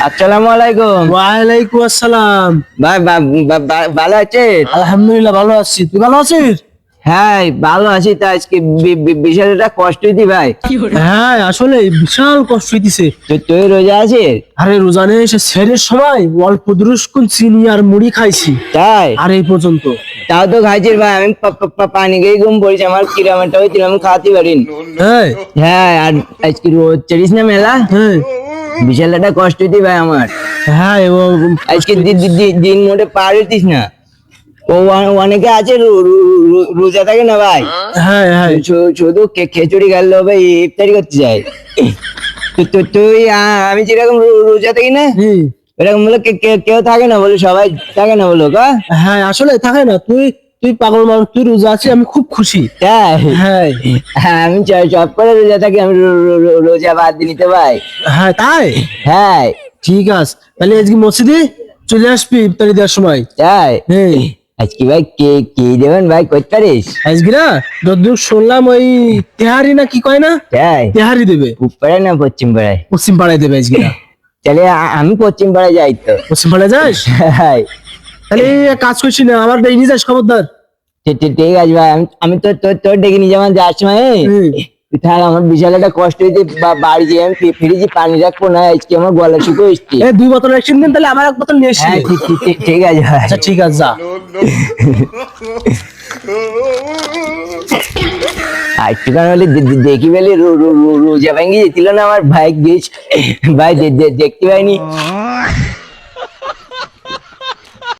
আসসালামু আলাইকুম। ওয়ালাইকুম আসসালাম। ভাই ভালো আছেন? আলহামদুলিল্লাহ ভালো আছি, তুই ভালো আছিস? হ্যাঁ ভালো আছি। তা আজকে বিশাল একটা কষ্ট হইতি ভাই। হ্যাঁ আসলে বিশাল কষ্ট হইতেছে। তুই রোজা আছিস? আরে রোজানে এসে সেরের সময় অল্প দুরুস্কুন চিনি আর মুড়ি খাইছি, তাই? আর এই পর্যন্ত। তাও তো খাইছিস ভাই, আমি পানি খেয়ে ঘুম পড়েছি, আমার কিরামাটা হয়েছিল, আমি খাওয়াতে পারিনি। হ্যাঁ হ্যাঁ, আর আজকে রোজ চড়িস না মেলা, হ্যাঁ বিশাল একটা কষ্ট হইতি ভাই আমার। হ্যাঁ আজকে দিন মোটে পার হইতিস না। অনেকে আছে রোজা থাকে না ভাই, হ্যাঁ হ্যাঁ শুধু খিচুড়ি খেলে হবে, ইফতারি করতে যায়। তুই আমি যেরকম রোজা থাকি না, এরকম বলে কেউ থাকে না বলে, সবাই থাকে না বলো কা। হ্যাঁ আসলে থাকে না। তুই তুই পাগল মানুষ, তুই রোজা আছিস, আমি খুব খুশি। তাই? হ্যাঁ হ্যাঁ, আমি সব করে রোজা থাকি, আমি রোজা বাদ দিয়ে নিতে ভাই। হ্যাঁ তাই? হ্যাঁ ঠিক আছে, তাহলে আজকে মসজিদে চলে আসবি ইফতারি দেওয়ার সময়। তাই? হ্যাঁ আজকে ভাই কে দেবেন ভাই, করতে পারিস? আজকে না যতদূর শুনলাম ওই তেহারি না কি কয় না, তাই? তেহারি দেবে। পূব পাড়ায় না পশ্চিম পাড়ায়? পশ্চিম পাড়ায় দেবে আজকে না। তাহলে আমি পশ্চিম পাড়ায় যাই তো। পশ্চিম পাড়ায় যাস? হ্যাঁ, তাহলে এক কাজ করছি না, আমার নিয়ে যাস, খবরদার। ঠিক আছে ভাই, আমি তোর ডেকে নিয়ে যাবো যাওয়ার সময়। তাহলে আমার বিশাল একটা কষ্ট হয়েছে, বাড়ি যেয়ে আমি ফিরেছি, পানি রাখবো না, আজকে আমার গলা শুকো এসছি। দুই বোতল একশন দিন, তাহলে আমার এক বোতল নিয়ে এসছি। হ্যাঁ ঠিক আছে ভাই। আচ্ছা ঠিক আছে, যা। একটুখানি হলে দেখি পেলে রোজা ভেঙে যেছিল না আমার, ভাই গেছ ভাই দেখতে পাইনি।